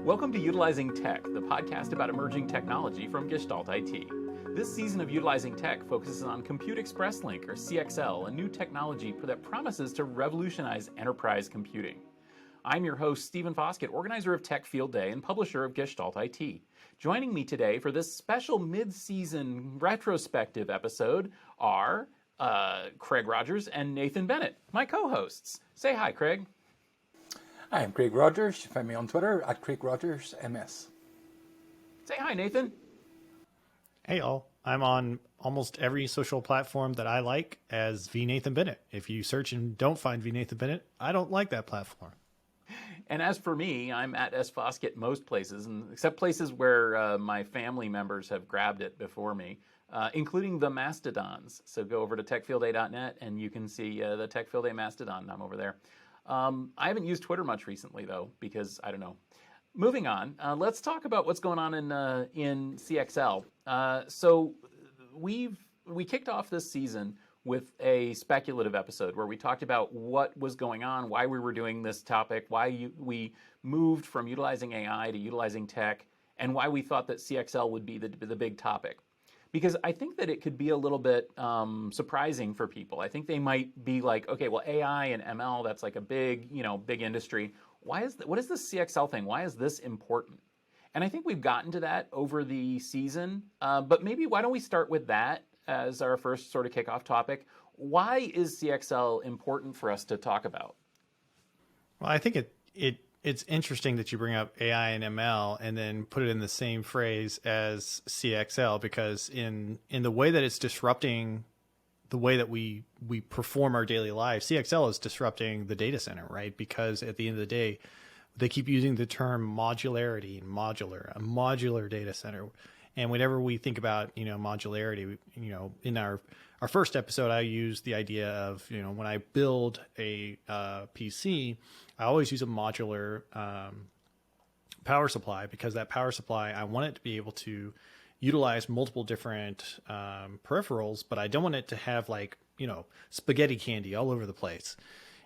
Welcome to Utilizing Tech, the podcast about emerging technology from Gestalt IT. This season of Utilizing Tech focuses on Compute Express Link, or CXL, a new technology that promises to revolutionize enterprise computing. I'm your host, Stephen Foskett, organizer of Tech Field Day and publisher of Gestalt IT. Joining me today for this special mid-season retrospective episode are Craig Rodgers and Nathan Bennett, my co-hosts. Say hi, Craig. Hi, I'm Craig Rodgers. You find me on Twitter at CraigRodgersMS. Say hi, Nathan. Hey, all. I'm on almost every social platform that I like as V. Nathan Bennett. If you search and don't find V. Nathan Bennett, I don't like that platform. And as for me, I'm at S. Foskett most places, and except places where my family members have grabbed it before me, including the Mastodons. So go over to techfieldday.net and you can see the Tech Field Day Mastodon. I'm over there. I haven't used Twitter much recently, though, because I don't know. Moving on, let's talk about what's going on in CXL. So we kicked off this season with a speculative episode where we talked about what was going on, why we were doing this topic, why we moved from utilizing AI to utilizing tech, and why we thought that CXL would be the big topic. Because I think that it could be a little bit surprising for people. I think they might be like, okay, well, AI and ML, that's like a big industry. What is this CXL thing? Why is this important? And I think we've gotten to that over the season. But maybe why don't we start with that as our first sort of kickoff topic? Why is CXL important for us to talk about? Well, I think it's interesting that you bring up AI and ML and then put it in the same phrase as CXL, because in the way that it's disrupting the way that we perform our daily lives, CXL is disrupting the data center, right? Because at the end of the day, they keep using the term modularity and a modular data center. And whenever we think about, modularity, in our first episode, I used the idea of, when I build a PC, I always use a modular power supply, because that power supply, I want it to be able to utilize multiple different peripherals, but I don't want it to have spaghetti candy all over the place.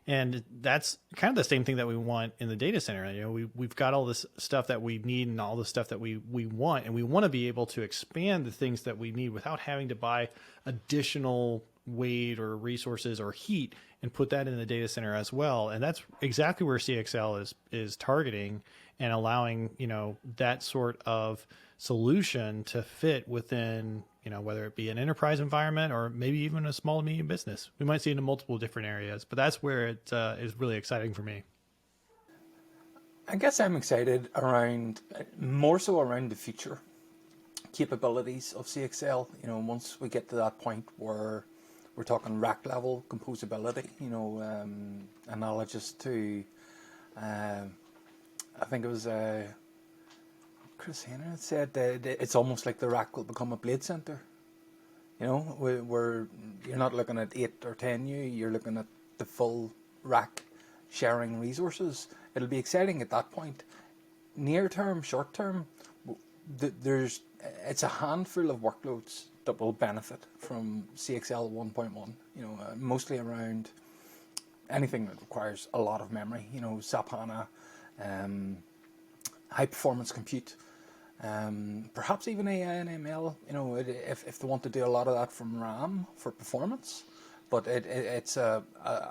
And that's kind of the same thing that we want in the data center. We've got all this stuff that we need and all the stuff that we want, and we want to be able to expand the things that we need without having to buy additional weight or resources or heat and put that in the data center as well. And that's exactly where CXL is targeting and allowing, that sort of solution to fit within, whether it be an enterprise environment or maybe even a small and medium business. We might see it in multiple different areas, but that's where it is really exciting for me. I guess I'm excited more so around the future capabilities of CXL. Once we get to that point where we're talking rack level composability, analogous to, I think it was Chris Hayner said that it's almost like the rack will become a blade center. Where you're not looking at 8 or 10 you're looking at the full rack sharing resources. It'll be exciting at that point. Near term, short term, it's a handful of workloads that will benefit from CXL 1.1. Mostly around anything that requires a lot of memory. SAP HANA, high performance compute. Perhaps even AI and ML, if they want to do a lot of that from RAM for performance, but it's a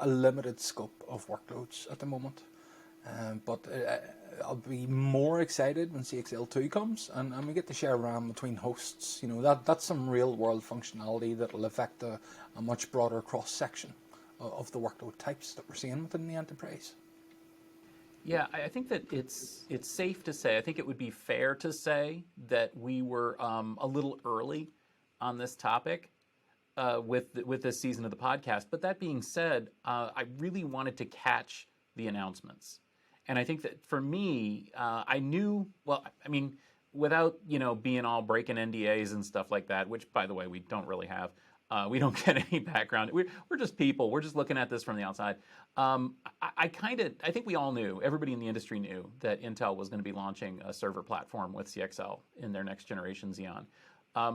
limited scope of workloads at the moment. But I'll be more excited when CXL2 comes and we get to share RAM between hosts. That's some real world functionality that will affect a much broader cross section of the workload types that we're seeing within the enterprise. Yeah, I think that it's safe to say, I think it would be fair to say that we were a little early on this topic with this season of the podcast. But that being said, I really wanted to catch the announcements. And I think that for me, I knew, without, being all breaking NDAs and stuff like that, which, by the way, we don't really have. We don't get any background. We're just people. We're just looking at this from the outside. I think we all knew, everybody in the industry knew that Intel was going to be launching a server platform with CXL in their next generation Xeon.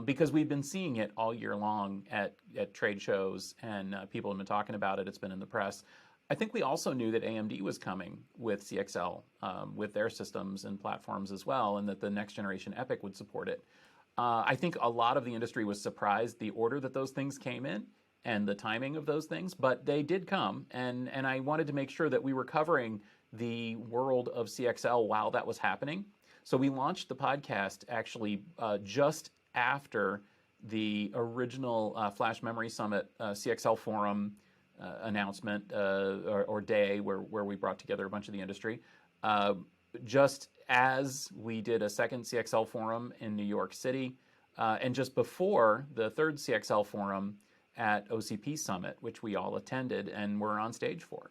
Because we've been seeing it all year long at trade shows, and people have been talking about it. It's been in the press. I think we also knew that AMD was coming with CXL, with their systems and platforms as well, and that the next generation EPYC would support it. I think a lot of the industry was surprised the order that those things came in and the timing of those things, but they did come, and I wanted to make sure that we were covering the world of CXL while that was happening. So we launched the podcast actually just after the original Flash Memory Summit CXL forum announcement or day where we brought together a bunch of the industry. Just as we did a second CXL forum in New York City, and just before the third CXL forum at OCP Summit, which we all attended and were on stage for.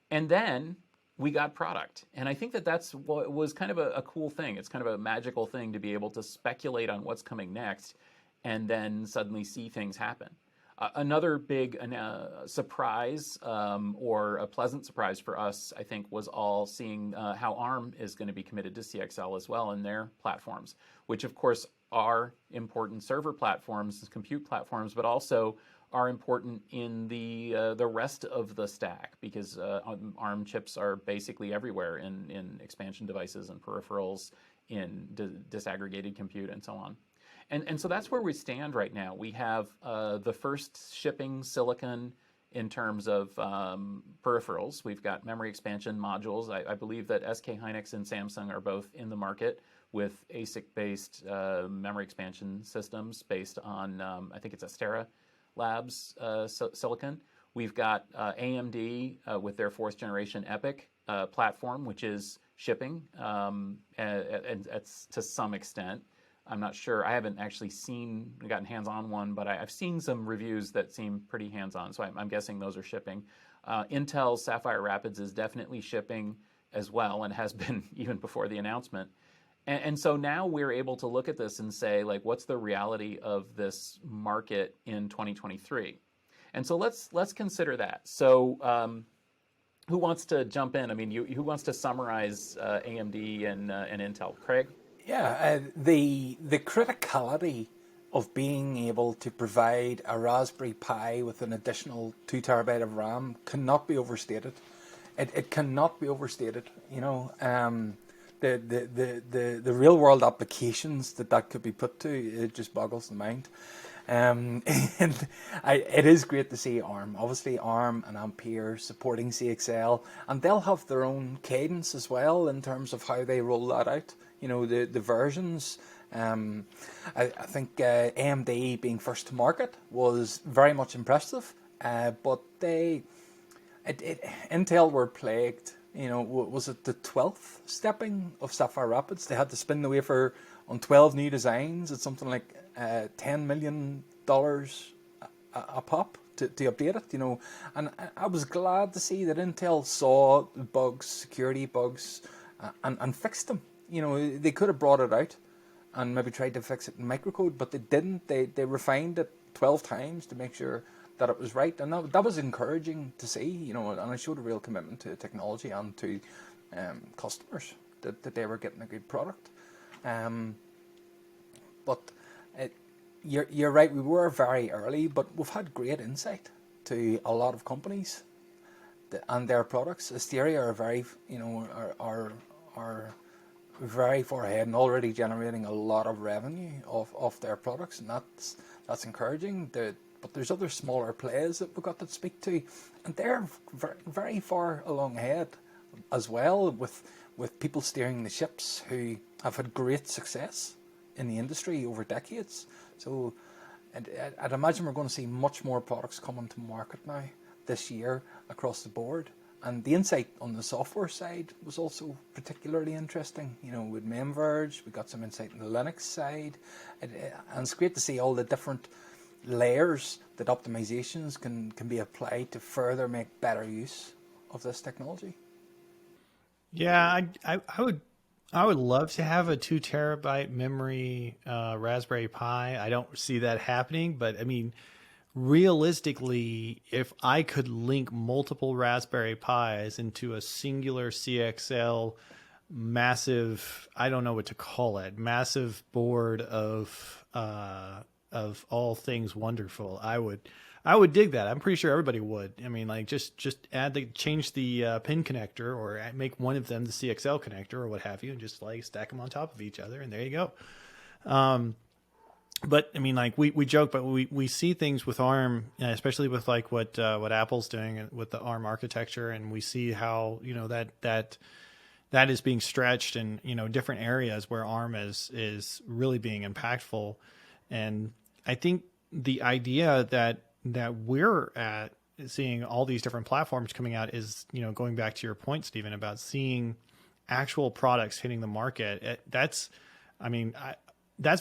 And then we got product. And I think that that's what was kind of a cool thing. It's kind of a magical thing to be able to speculate on what's coming next and then suddenly see things happen. Another big surprise, or a pleasant surprise for us, I think, was all seeing how ARM is going to be committed to CXL as well in their platforms, which of course are important server platforms, compute platforms, but also are important in the rest of the stack, because ARM chips are basically everywhere in expansion devices and peripherals, in disaggregated compute, and so on. And so that's where we stand right now. We have the first shipping silicon in terms of peripherals. We've got memory expansion modules. I believe that SK Hynix and Samsung are both in the market with ASIC-based memory expansion systems based on, I think it's Astera Labs silicon. We've got AMD with their fourth generation EPYC platform, which is shipping and to some extent. I'm not sure. I haven't actually gotten hands-on one, but I've seen some reviews that seem pretty hands-on, so I'm guessing those are shipping. Intel's Sapphire Rapids is definitely shipping as well, and has been even before the announcement. And so now we're able to look at this and say, like, what's the reality of this market in 2023? And so let's consider that. So who wants to jump in? I mean, who wants to summarize AMD and Intel? Craig? Yeah, the criticality of being able to provide a Raspberry Pi with an additional 2 terabyte of RAM cannot be overstated. It cannot be overstated. You know, the real world applications that could be put to, it just boggles the mind. And it is great to see ARM. Obviously, ARM and Ampere supporting CXL, and they'll have their own cadence as well in terms of how they roll that out. You know, the versions. I think AMD being first to market was very much impressive, but Intel were plagued. You know, was it the 12th stepping of Sapphire Rapids? They had to spin the wafer on 12 new designs at something like $10 million a pop to update it, you know. And I was glad to see that Intel saw bugs, security bugs, and fixed them. You know, they could have brought it out and maybe tried to fix it in microcode, but they didn't. They refined it 12 times to make sure that it was right, and that was encouraging to see, you know, and it showed a real commitment to technology and to customers that they were getting a good product. But you're right, we were very early, but we've had great insight to a lot of companies and their products. Astera are very, you know, are very far ahead and already generating a lot of revenue of their products, and that's encouraging. But there's other smaller players that we've got to speak to, and they're very, very far along ahead as well, with people steering the ships who have had great success in the industry over decades. So I'd imagine we're going to see much more products coming to market now this year across the board. And the insight on the software side was also particularly interesting. You know, with MemVerge, we got some insight on the Linux side. And it's great to see all the different layers that optimizations can be applied to further make better use of this technology. Yeah, I would love to have a 2 terabyte memory Raspberry Pi. I don't see that happening, but I mean, realistically, if I could link multiple Raspberry Pis into a singular CXL massive, I don't know what to call it, massive board of all things wonderful, I I would dig that. I'm pretty sure everybody would. I mean, like just change the pin connector, or make one of them the CXL connector or what have you, and just like stack them on top of each other, and there you go. But I mean, like we joke, but we see things with ARM, especially with like what Apple's doing with the ARM architecture, and we see how that is being stretched in different areas where ARM is really being impactful. And I think the idea that we're at seeing all these different platforms coming out is, going back to your point, Stephen, about seeing actual products hitting the market. That's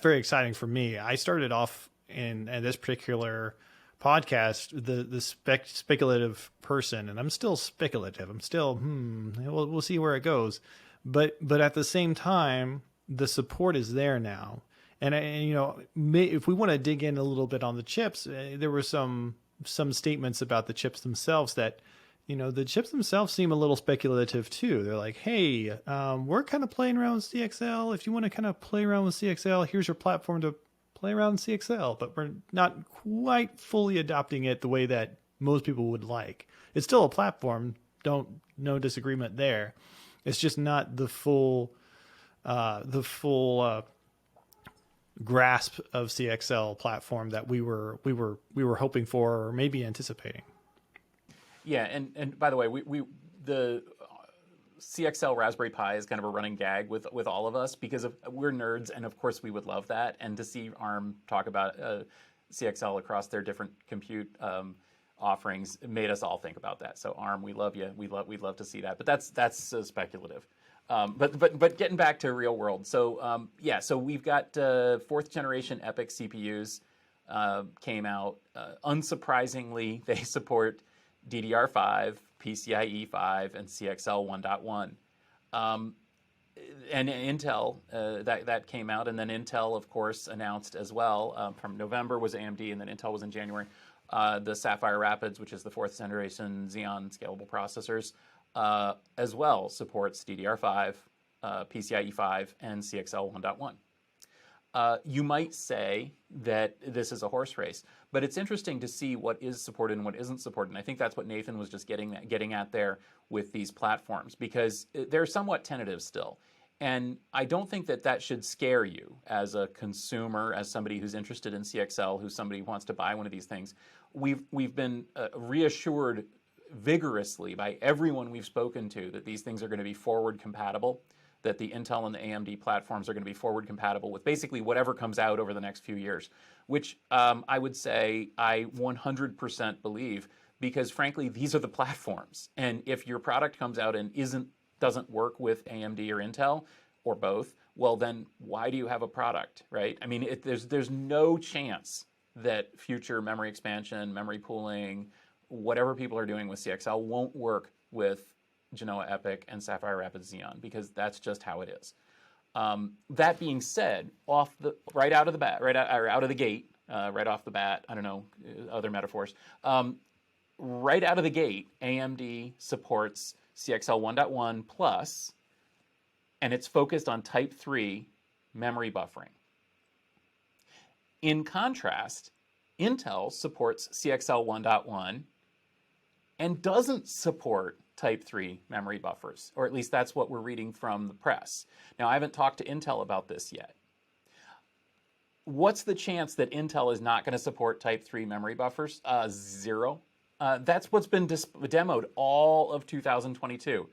very exciting for me. I started off in this particular podcast, the speculative person, and I'm still speculative. I'm still, we'll see where it goes. But at the same time, the support is there now. And if we want to dig in a little bit on the chips, there were some statements about the chips themselves that, the chips themselves seem a little speculative too. They're like, hey, we're kind of playing around with CXL. If you want to kind of play around with CXL, here's your platform to play around with CXL. But we're not quite fully adopting it the way that most people would like. It's still a platform. No disagreement there. It's just not the full grasp of CXL platform that we were hoping for or maybe anticipating. Yeah, and by the way, the CXL Raspberry Pi is kind of a running gag with all of us because we're nerds, and of course we would love that. And to see ARM talk about CXL across their different compute offerings made us all think about that. So ARM, we love you. We'd love to see that, but that's speculative. But getting back to real world. So so we've got 4th generation EPYC CPUs came out. Unsurprisingly, they support DDR5, PCIe 5, and CXL 1.1. And Intel, that came out, and then Intel, of course, announced as well. From November was AMD, and then Intel was in January. The Sapphire Rapids, which is the 4th generation Xeon scalable processors, as well supports DDR5, PCIe 5, and CXL 1.1. You might say that this is a horse race, but it's interesting to see what is supported and what isn't supported. And I think that's what Nathan was just getting at there with these platforms, because they're somewhat tentative still. And I don't think that should scare you as a consumer, as somebody who's interested in CXL, who's somebody who wants to buy one of these things. We've been reassured vigorously by everyone we've spoken to that these things are going to be forward compatible, that the Intel and the AMD platforms are going to be forward compatible with basically whatever comes out over the next few years, which I would say I 100% believe, because frankly, these are the platforms. And if your product comes out and doesn't work with AMD or Intel or both, well then why do you have a product, right? I mean, there's no chance that future memory expansion, memory pooling, whatever people are doing with CXL won't work with Genoa EPYC and Sapphire Rapids Xeon, because that's just how it is. That being said, right out of the gate, I don't know, other metaphors, right out of the gate, AMD supports CXL 1.1 plus, and it's focused on Type 3 memory buffering. In contrast, Intel supports CXL 1.1 and doesn't support Type 3 memory buffers, or at least that's what we're reading from the press. Now, I haven't talked to Intel about this yet. What's the chance that Intel is not going to support Type 3 memory buffers? 0. That's what's been demoed all of 2022.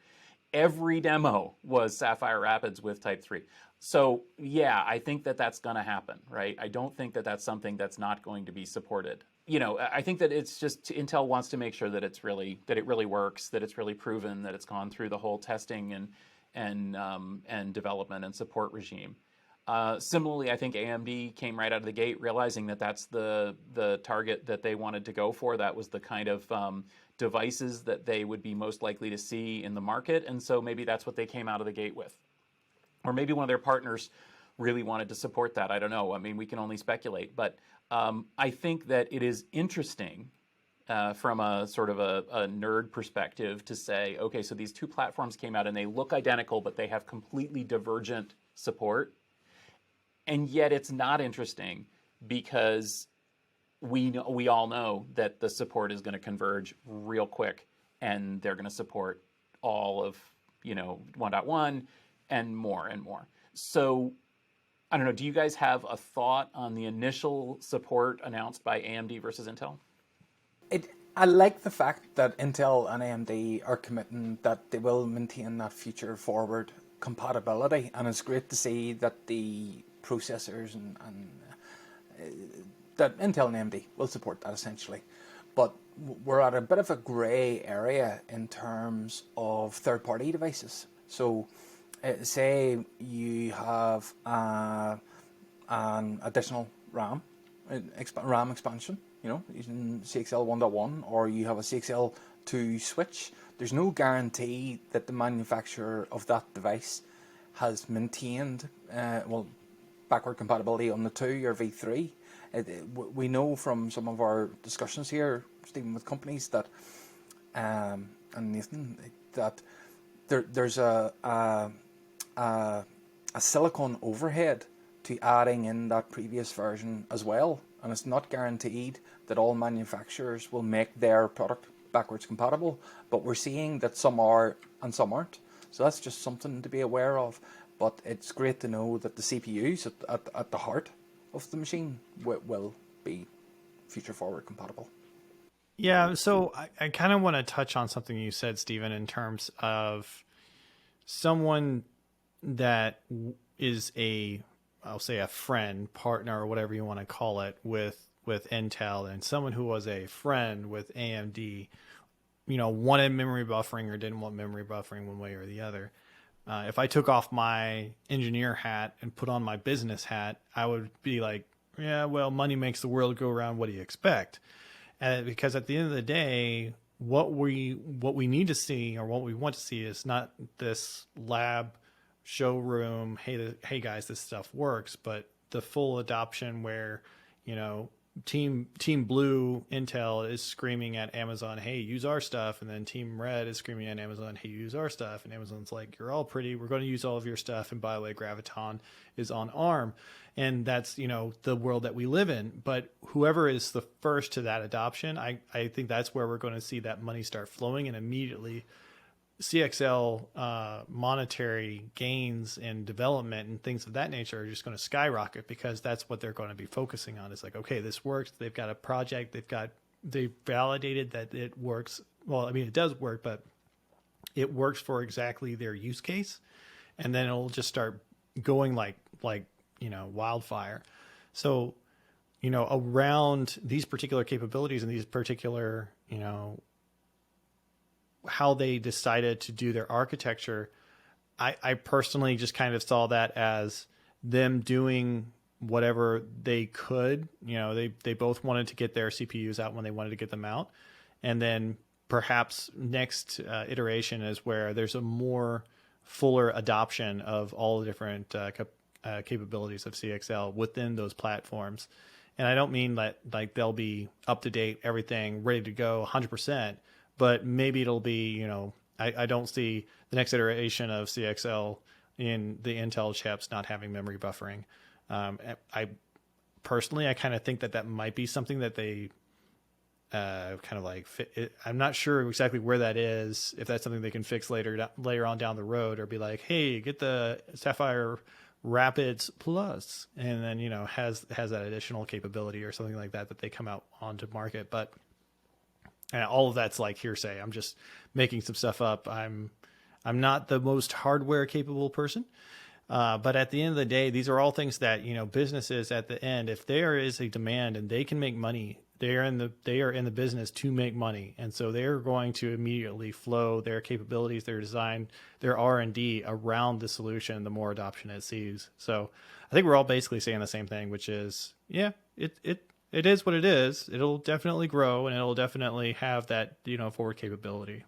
Every demo was Sapphire Rapids with Type 3. So yeah, I think that's going to happen, right? I don't think that's something that's not going to be supported. I think that it's just Intel wants to make sure that it really works, that it's really proven, that it's gone through the whole testing and development and support regime. Similarly, I think AMD came right out of the gate realizing that that's the target that they wanted to go for. That was the kind of devices that they would be most likely to see in the market, and so maybe that's what they came out of the gate with. Or maybe one of their partners really wanted to support that. I don't know. I mean, we can only speculate. But I think that it is interesting from a sort of a nerd perspective to say, okay, so these two platforms came out and they look identical, but they have completely divergent support. And yet it's not interesting because we all know that the support is going to converge real quick, and they're going to support all of 1.1 and more and more. So I don't know. Do you guys have a thought on the initial support announced by AMD versus Intel? I like the fact that Intel and AMD are committing that they will maintain that future forward compatibility, and it's great to see that the processors and that Intel and AMD will support that essentially. But we're at a bit of a grey area in terms of third-party devices. So say you have an additional RAM expansion, using CXL 1.1, or you have a CXL 2 switch. There's no guarantee that the manufacturer of that device has maintained backward compatibility on the 2 or V3. We know from some of our discussions here, Stephen, with companies that, and Nathan, that there's a silicon overhead to adding in that previous version as well, and it's not guaranteed that all manufacturers will make their product backwards compatible, but we're seeing that some are and some aren't. So that's just something to be aware of. But it's great to know that the CPUs at the heart of the machine will be future forward compatible. Yeah, so I kind of want to touch on something you said, Stephen, in terms of someone that is I'll say a friend, partner, or whatever you want to call it, with Intel, and someone who was a friend with AMD, wanted memory buffering or didn't want memory buffering one way or the other. If I took off my engineer hat and put on my business hat, I would be like, yeah, well, money makes the world go round. What do you expect? Because at the end of the day, what we need to see, or what we want to see, is not this lab showroom, hey guys, this stuff works, but the full adoption where, Team Blue Intel is screaming at Amazon, hey, use our stuff, and then Team Red is screaming at Amazon, hey, use our stuff, and Amazon's like, you're all pretty, we're going to use all of your stuff, and by the way, Graviton is on ARM, and that's the world that we live in. But whoever is the first to that adoption, I think that's where we're going to see that money start flowing, and immediately CXL monetary gains and development and things of that nature are just going to skyrocket, because that's what they're going to be focusing on. It's like, okay, this works. They've got a project. They've validated that it works. Well, I mean, it does work, but it works for exactly their use case. And then it'll just start going like wildfire. So, around these particular capabilities and these particular, how they decided to do their architecture, I personally just kind of saw that as them doing whatever they could. They both wanted to get their CPUs out when they wanted to get them out. And then perhaps next iteration is where there's a more fuller adoption of all the different capabilities of CXL within those platforms. And I don't mean that like they'll be up to date, everything ready to go 100%. But maybe it'll be, I don't see the next iteration of CXL in the Intel chips not having memory buffering. I personally kind of think that might be something that they kind of like fit. I'm not sure exactly where that is, if that's something they can fix later on down the road, or be like, hey, get the Sapphire Rapids Plus, and then, has that additional capability or something like that they come out onto market. But and all of that's like hearsay. I'm just making some stuff up. I'm not the most hardware capable person, but at the end of the day, these are all things that businesses at the end, if there is a demand and they can make money, they are in the business to make money, and so they're going to immediately flow their capabilities, their design, their R&D around the solution. The more adoption it sees. So I think we're all basically saying the same thing, which is, yeah, it is what it is. It'll definitely grow, and it'll definitely have that, forward capability.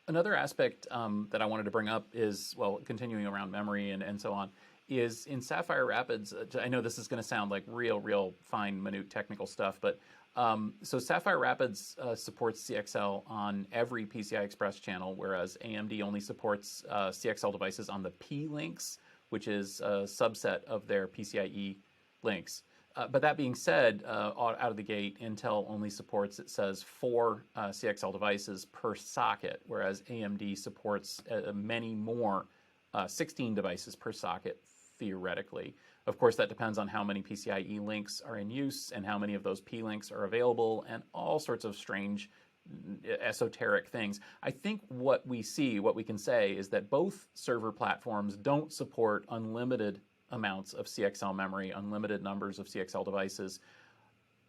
Another aspect that I wanted to bring up is, well, continuing around memory and so on, is in Sapphire Rapids. I know this is going to sound like real fine, minute technical stuff, but so Sapphire Rapids supports CXL on every PCI Express channel, whereas AMD only supports CXL devices on the P links, which is a subset of their PCIe links. But that being said, out of the gate, Intel only supports, it says, 4 CXL devices per socket, whereas AMD supports many more, 16 devices per socket, theoretically. Of course, that depends on how many PCIe links are in use and how many of those P-links are available and all sorts of strange esoteric things. I think what we can say is that both server platforms don't support unlimited amounts of CXL memory, unlimited numbers of CXL devices.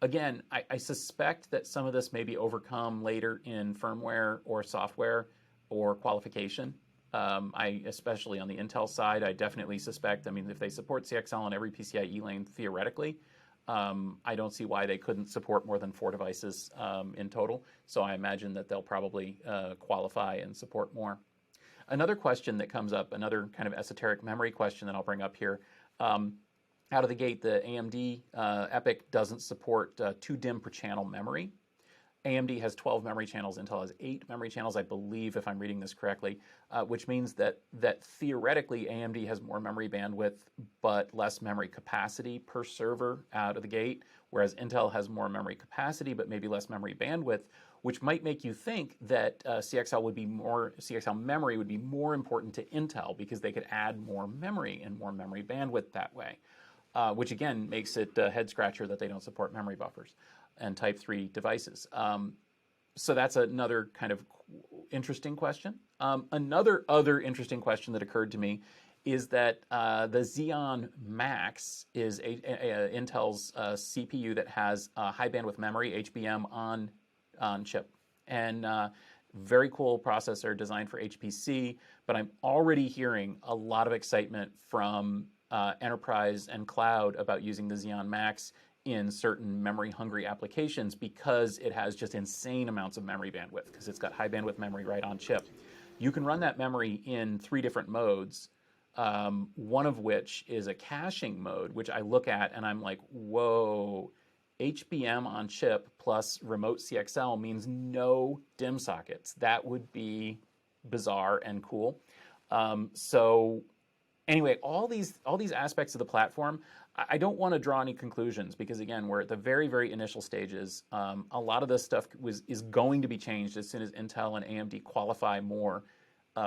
Again, I suspect that some of this may be overcome later in firmware or software or qualification. Especially on the Intel side, I definitely suspect, if they support CXL on every PCIe lane, theoretically, I don't see why they couldn't support more than 4 devices in total. So I imagine that they'll probably qualify and support more. Another question that comes up, another kind of esoteric memory question that I'll bring up here. Out of the gate, the AMD EPYC doesn't support 2 DIMM per channel memory. AMD has 12 memory channels, Intel has 8 memory channels, I believe, if I'm reading this correctly, which means that theoretically AMD has more memory bandwidth but less memory capacity per server out of the gate, whereas Intel has more memory capacity but maybe less memory bandwidth, which might make you think that CXL memory would be more important to Intel because they could add more memory and more memory bandwidth that way, which again makes it a head scratcher that they don't support memory buffers and Type 3 devices. So that's another kind of interesting question. Another interesting question that occurred to me is that the Xeon Max is Intel's CPU that has high bandwidth memory, HBM on chip. And very cool processor designed for HPC, but I'm already hearing a lot of excitement from enterprise and cloud about using the Xeon Max in certain memory-hungry applications because it has just insane amounts of memory bandwidth because it's got high bandwidth memory right on chip. You can run that memory in 3 different modes, one of which is a caching mode, which I look at and I'm like, whoa, HBM on chip plus remote CXL means no DIMM sockets. That would be bizarre and cool. So anyway, all these aspects of the platform, I don't want to draw any conclusions because, again, we're at the very, very initial stages. A lot of this stuff is going to be changed as soon as Intel and AMD qualify more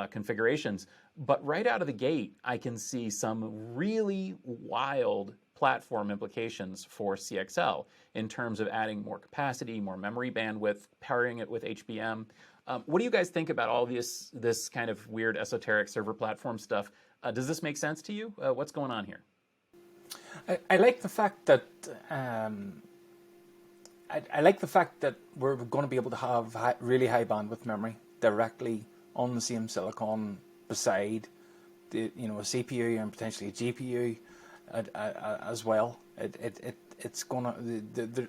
configurations. But right out of the gate, I can see some really wild platform implications for CXL in terms of adding more capacity, more memory bandwidth, pairing it with HBM. What do you guys think about all this kind of weird esoteric server platform stuff? Does this make sense to you? What's going on here? I like the fact that I like the fact that we're going to be able to have really high bandwidth memory directly on the same silicon beside a CPU and potentially a GPU as well. It's gonna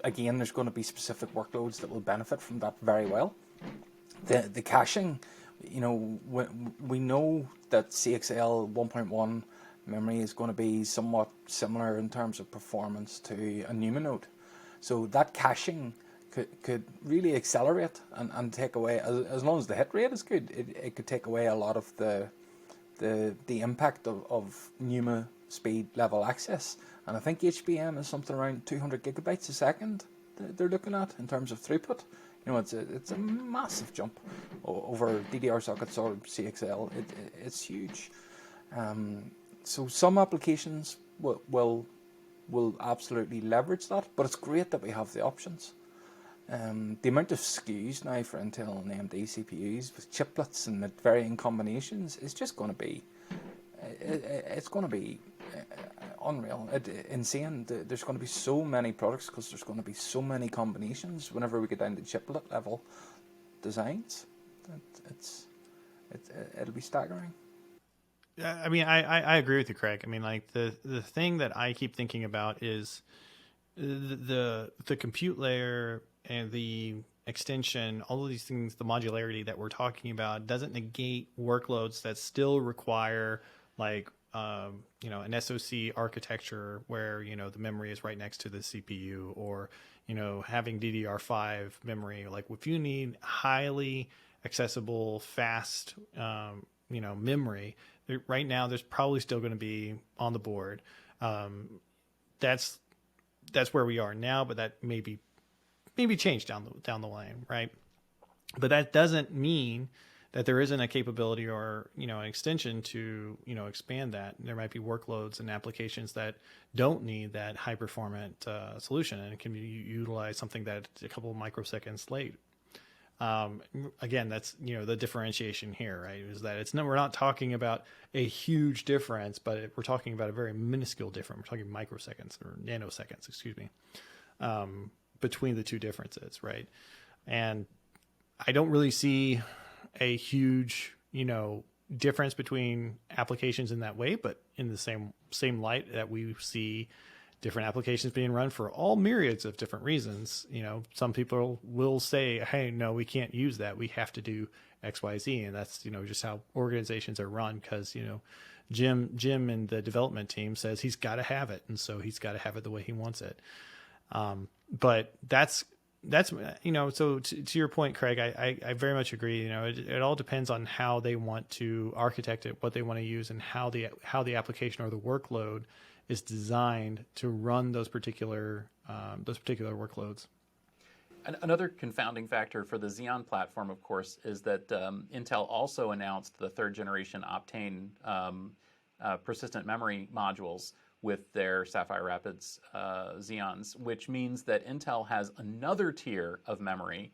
again. There's going to be specific workloads that will benefit from that very well. The caching, we know that CXL 1.1 memory is going to be somewhat similar in terms of performance to a NUMA node. So that caching could really accelerate and take away, as long as the hit rate is good, it could take away a lot of the impact of NUMA speed level access. And I think HBM is something around 200 gigabytes a second they're looking at in terms of throughput. It's a massive jump over DDR sockets or CXL. It's huge. So some applications will absolutely leverage that, but it's great that we have the options. The amount of SKUs now for Intel and AMD CPUs with chiplets and with varying combinations is just going to be, it's going to be unreal, insane. There's going to be so many products because there's going to be so many combinations whenever we get down to chiplet level designs. It'll be staggering. I mean, I agree with you, Craig. I mean, like the thing that I keep thinking about is the compute layer and the extension, all of these things, the modularity that we're talking about doesn't negate workloads that still require like, an SoC architecture where, the memory is right next to the CPU or, having DDR5 memory. Like if you need highly accessible, fast, memory, right now there's probably still going to be on the board. That's that's where we are now, but that maybe change down the line, right? But that doesn't mean that there isn't a capability or, an extension to, expand that. There might be workloads and applications that don't need that high performant solution, and it can utilize something that's a couple of microseconds late. Again, that's, the differentiation here, right? Is that we're not talking about a huge difference, but we're talking about a very minuscule difference. We're talking microseconds or nanoseconds, excuse me, between the two differences, right? And I don't really see a huge, difference between applications in that way, but in the same light that we see different applications being run for all myriads of different reasons. Some people will say, hey, no, we can't use that. We have to do X, Y, Z. And that's, just how organizations are run, because, Jim and the development team says he's got to have it. And so he's got to have it the way he wants it. But that's, so to your point, Craig, I very much agree. It all depends on how they want to architect it, what they want to use, and how the application or the workload is designed to run those particular workloads. Another confounding factor for the Xeon platform, of course, is that Intel also announced the third generation Optane persistent memory modules with their Sapphire Rapids Xeons, which means that Intel has another tier of memory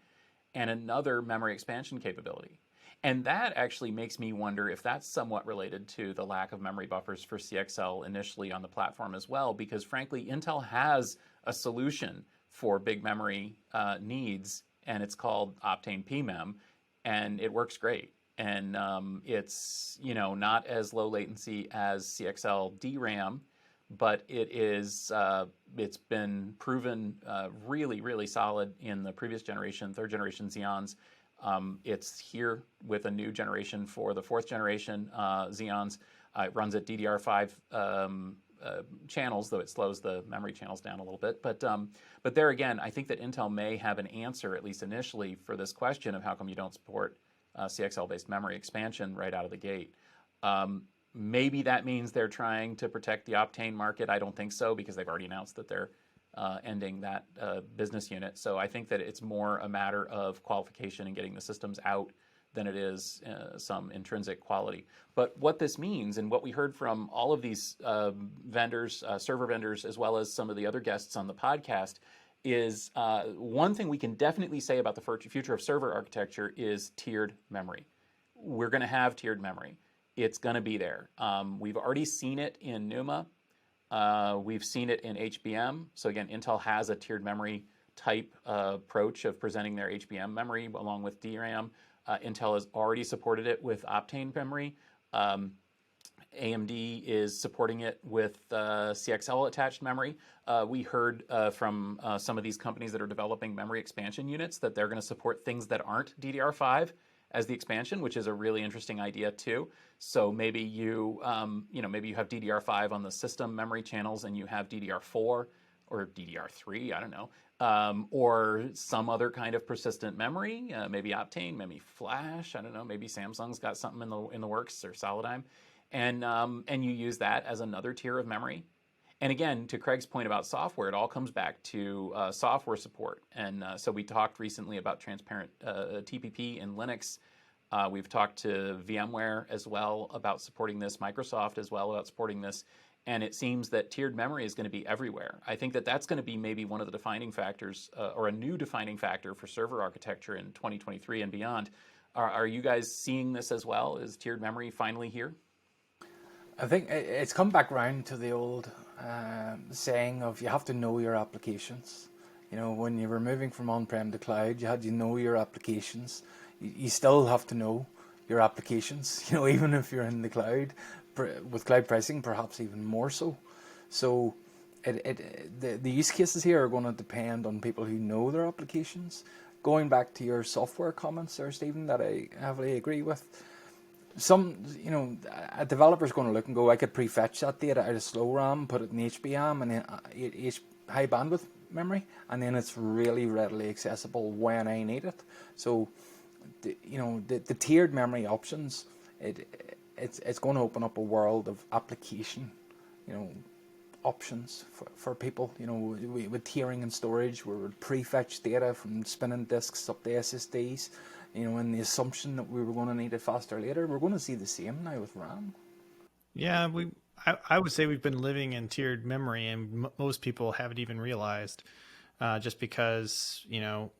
and another memory expansion capability. And that actually makes me wonder if that's somewhat related to the lack of memory buffers for CXL initially on the platform as well, because frankly, Intel has a solution for big memory needs, and it's called Optane PMEM, and it works great. And it's not as low latency as CXL DRAM, but it's been proven really, really solid in the previous generation, third generation Xeons. It's here with a new generation for the fourth generation Xeons. It runs at DDR5 channels, though it slows the memory channels down a little bit. But there again, I think that Intel may have an answer, at least initially, for this question of how come you don't support CXL-based memory expansion right out of the gate. Maybe that means they're trying to protect the Optane market. I don't think so, because they've already announced that they're ending that business unit. So I think that it's more a matter of qualification and getting the systems out than it is some intrinsic quality. But what this means, and what we heard from all of these vendors, server vendors, as well as some of the other guests on the podcast, is one thing we can definitely say about the future of server architecture is tiered memory. We're going to have tiered memory. It's going to be there. We've already seen it in NUMA. We've seen it in HBM. So again, Intel has a tiered memory type approach of presenting their HBM memory along with DRAM. Intel has already supported it with Optane memory. AMD is supporting it with CXL attached memory. We heard from some of these companies that are developing memory expansion units that they're going to support things that aren't DDR5 as the expansion, which is a really interesting idea too. So maybe maybe you have DDR5 on the system memory channels and you have DDR4 or DDR3, I don't know, or some other kind of persistent memory, maybe Optane, maybe Flash, I don't know, maybe Samsung's got something in the works, or Solidigm, and you use that as another tier of memory. And again, to Craig's point about software, it all comes back to software support. And so we talked recently about transparent TPP in Linux. We've talked to VMware as well about supporting this, Microsoft as well about supporting this. And it seems that tiered memory is going to be everywhere. I think that that's going to be maybe one of the defining factors, or a new defining factor for server architecture in 2023 and beyond. Are you guys seeing this as well? Is tiered memory finally here? I think it's come back round to the old saying of you have to know your applications. When you were moving from on-prem to cloud, you had to know your applications. You still have to know your applications, even if you're in the cloud. With cloud pricing, perhaps even more so. So the use cases here are going to depend on people who know their applications. Going back to your software comments there, Stephen, that I heavily agree with. A developer's going to look and go, I could prefetch that data out of slow RAM, put it in HBM and then high bandwidth memory, and then it's really readily accessible when I need it. So, the tiered memory options, it's going to open up a world of application, options for people. You know, with tiering and storage, we would prefetch data from spinning disks up to SSDs. You know, and the assumption that we were going to need it faster later, we're going to see the same now with RAM. Yeah, I would say we've been living in tiered memory, and most people haven't even realized. Just because, you know,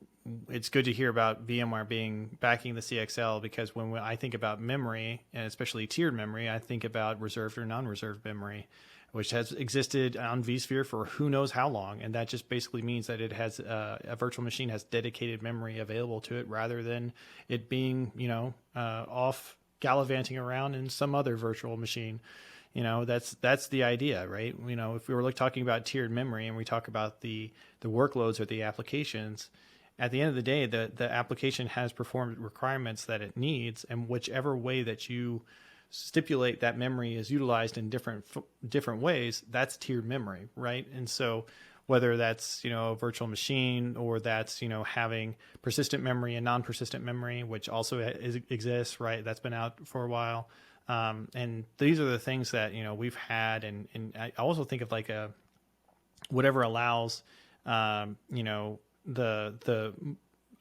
it's good to hear about VMware backing the CXL, because when I think about memory, and especially tiered memory, I think about reserved or non-reserved memory, which has existed on vSphere for who knows how long. And that just basically means that it has a virtual machine has dedicated memory available to it, rather than it being, you know, off gallivanting around in some other virtual machine. You know, that's the idea, right? You know, if we were talking about tiered memory and we talk about the workloads or the applications, at the end of the day, the application has performance requirements that it needs, and whichever way that you stipulate that memory is utilized in different ways, that's tiered memory, right? And so whether that's, you know, a virtual machine, or that's, you know, having persistent memory and non-persistent memory, which also exists, right? That's been out for a while. And these are the things that, you know, we've had. And I also think of like whatever allows, you know, the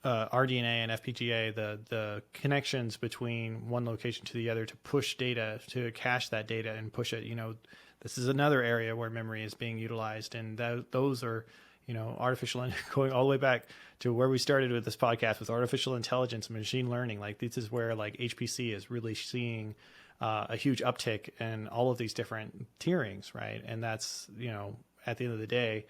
RDNA and FPGA, the connections between one location to the other to push data, to cache that data and push it. You know, this is another area where memory is being utilized. And those are, you know, going all the way back to where we started with this podcast, with artificial intelligence and machine learning. Like, this is where like HPC is really seeing a huge uptick in all of these different tierings, right? And that's, you know, at the end of the day,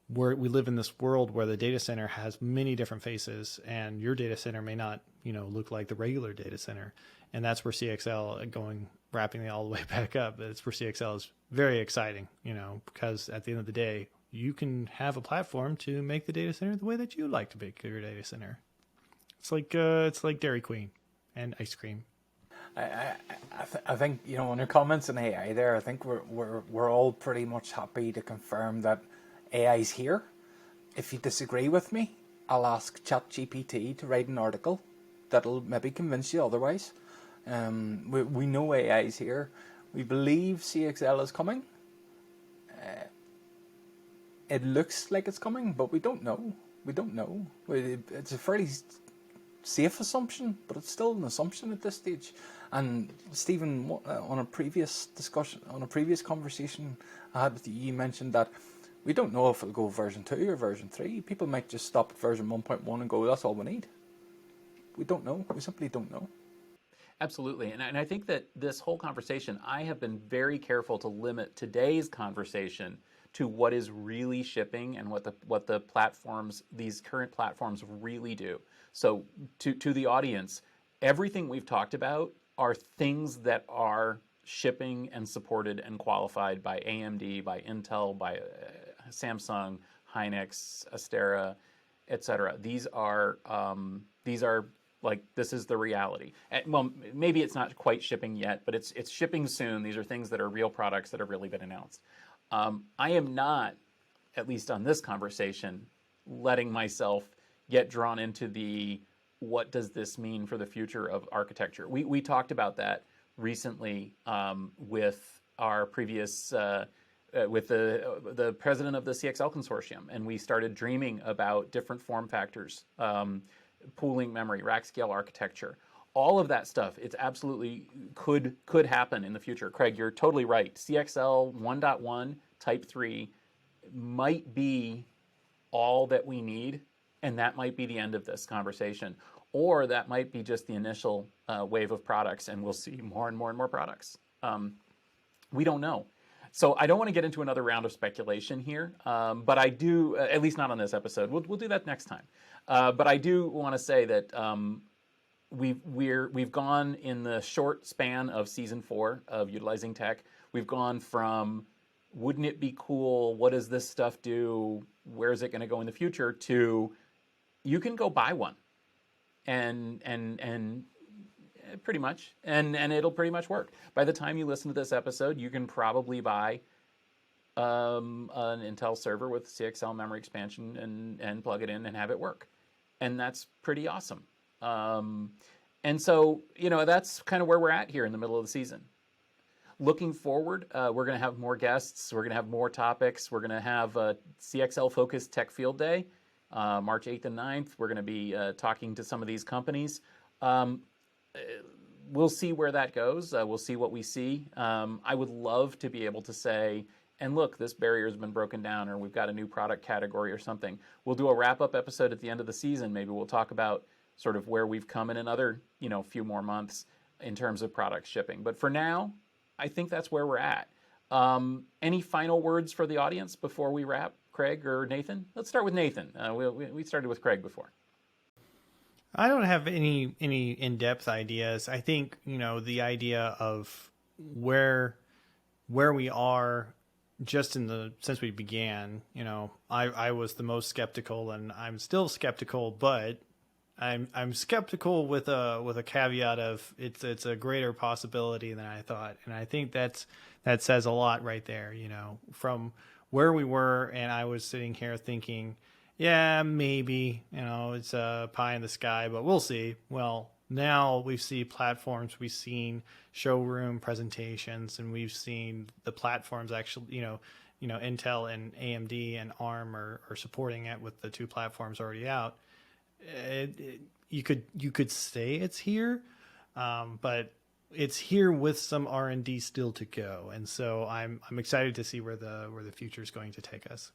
we live in this world where the data center has many different faces, and your data center may not, you know, look like the regular data center. And that's where CXL, wrapping it all the way back up, that's where CXL is very exciting, you know, because at the end of the day, you can have a platform to make the data center the way that you like to make your data center. It's like Dairy Queen and ice cream. I think, you know, on your comments on AI there, I think we're all pretty much happy to confirm that AI's here. If you disagree with me, I'll ask ChatGPT to write an article that'll maybe convince you otherwise. We know AI's here. We believe CXL is coming. It looks like it's coming, but we don't know. We don't know. It's a fairly safe assumption, but it's still an assumption at this stage. And Stephen, on a previous conversation I had with you, you mentioned that we don't know if it'll go version 2 or version 3. People might just stop at version 1.1 and go, that's all we need. We don't know. We simply don't know. Absolutely. And I think that this whole conversation, I have been very careful to limit today's conversation to what is really shipping and what the platforms, these current platforms, really do. So to the audience, everything we've talked about are things that are shipping and supported and qualified by AMD, by Intel, by Samsung, Hynix, Astera, etc. These are like, this is the reality. Well, maybe it's not quite shipping yet, but it's shipping soon. These are things that are real products that have really been announced. I am not, at least on this conversation, letting myself get drawn into the what does this mean for the future of architecture. We talked about that recently with our previous with the president of the CXL consortium, and we started dreaming about different form factors, pooling memory, rack scale architecture, all of that stuff. It's absolutely could happen in the future. Craig, you're totally right. CXL 1.1 Type 3 might be all that we need, and that might be the end of this conversation. Or that might be just the initial wave of products, and we'll see more and more and more products. We don't know. So I don't want to get into another round of speculation here, but I do, at least not on this episode. We'll do that next time. But I do want to say that we've gone in the short span of season 4 of Utilizing Tech. We've gone from wouldn't it be cool? What does this stuff do? Where is it going to go in the future? To you can go buy one, and pretty much, and it'll pretty much work. By the time you listen to this episode, you can probably buy an Intel server with CXL memory expansion and plug it in and have it work, and that's pretty awesome. And so, you know, that's kind of where we're at here in the middle of the season. looking forward, we're going to have more guests. We're going to have more topics. We're going to have a CXL-focused Tech Field Day, March 8th and 9th. We're going to be talking to some of these companies. We'll see where that goes. We'll see what we see. I would love to be able to say, and look, this barrier has been broken down, or we've got a new product category or something. We'll do a wrap-up episode at the end of the season. Maybe we'll talk about sort of where we've come in another, few more months in terms of product shipping. But for now, I think that's where we're at. Any final words for the audience before we wrap, Craig or Nathan? Let's start with Nathan. We started with Craig before. I don't have any in-depth ideas. I think, the idea of where we are just since we began, I was the most skeptical, and I'm still skeptical, but I'm skeptical with a caveat of it's a greater possibility than I thought. And I think that says a lot right there, from where we were, and I was sitting here thinking, yeah, maybe, it's a pie in the sky, but we'll see. Well, now we've seen platforms, we've seen showroom presentations, and we've seen the platforms actually, Intel and AMD and ARM are supporting it with the two platforms already out. You could say it's here, but it's here with some R&D still to go, and so I'm excited to see where the future is going to take us.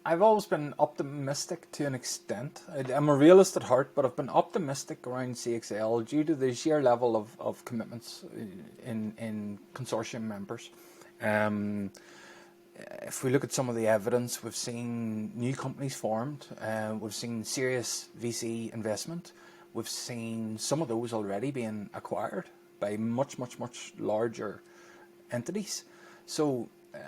I've always been optimistic to an extent. I'm a realist at heart, but I've been optimistic around CXL due to the sheer level of commitments in consortium members. If we look at some of the evidence, we've seen new companies formed, we've seen serious VC investment, we've seen some of those already being acquired by much, much, much larger entities. So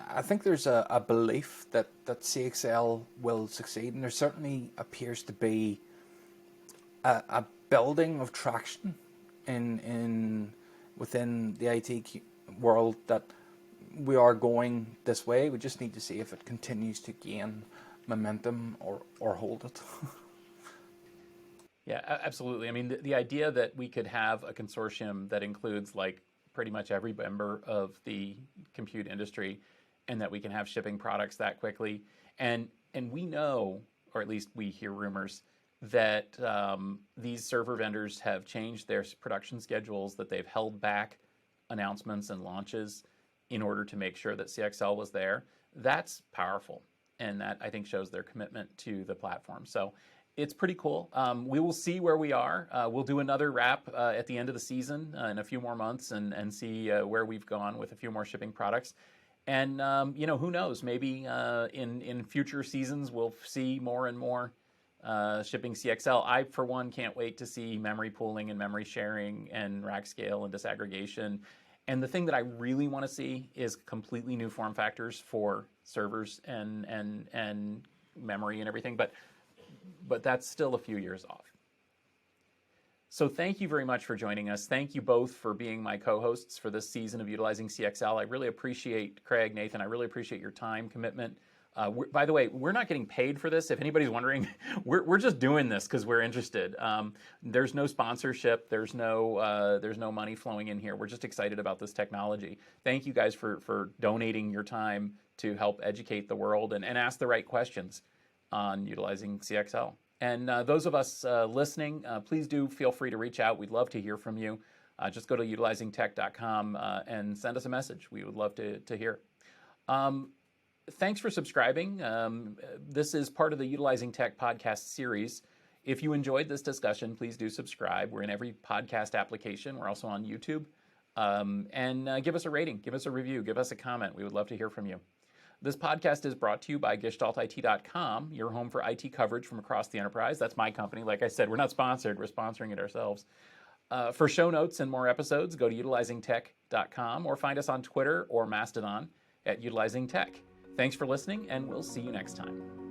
I think there's a belief that CXL will succeed, and there certainly appears to be a building of traction within the IT world that we are going this way. We just need to see if it continues to gain momentum or hold it. Yeah, absolutely. I mean, the idea that we could have a consortium that includes like pretty much every member of the compute industry, and that we can have shipping products that quickly. And we know, or at least we hear rumors, that these server vendors have changed their production schedules, that they've held back announcements and launches in order to make sure that CXL was there. That's powerful, and that I think shows their commitment to the platform. So it's pretty cool. We will see where we are. We'll do another wrap at the end of the season in a few more months and see where we've gone with a few more shipping products. And, who knows, maybe in future seasons we'll see more and more shipping CXL. I, for one, can't wait to see memory pooling and memory sharing and rack scale and disaggregation. And the thing that I really want to see is completely new form factors for servers and memory and everything. But that's still a few years off. So thank you very much for joining us. Thank you both for being my co-hosts for this season of Utilizing CXL. I really appreciate, Craig, Nathan, I really appreciate your time commitment. By the way, we're not getting paid for this. If anybody's wondering, we're just doing this because we're interested. There's no sponsorship. There's no money flowing in here. We're just excited about this technology. Thank you guys for donating your time to help educate the world and ask the right questions on Utilizing CXL. And those of us listening, please do feel free to reach out. We'd love to hear from you. Just go to utilizingtech.com and send us a message. We would love to hear. Thanks for subscribing. This is part of the Utilizing Tech podcast series. If you enjoyed this discussion, please do subscribe. We're in every podcast application. We're also on YouTube. And give us a rating, give us a review, give us a comment. We would love to hear from you. This podcast is brought to you by GestaltIT.com, your home for IT coverage from across the enterprise. That's my company. Like I said, we're not sponsored. We're sponsoring it ourselves. For show notes and more episodes, go to utilizingtech.com or find us on Twitter or Mastodon at Utilizing Tech. Thanks for listening, and we'll see you next time.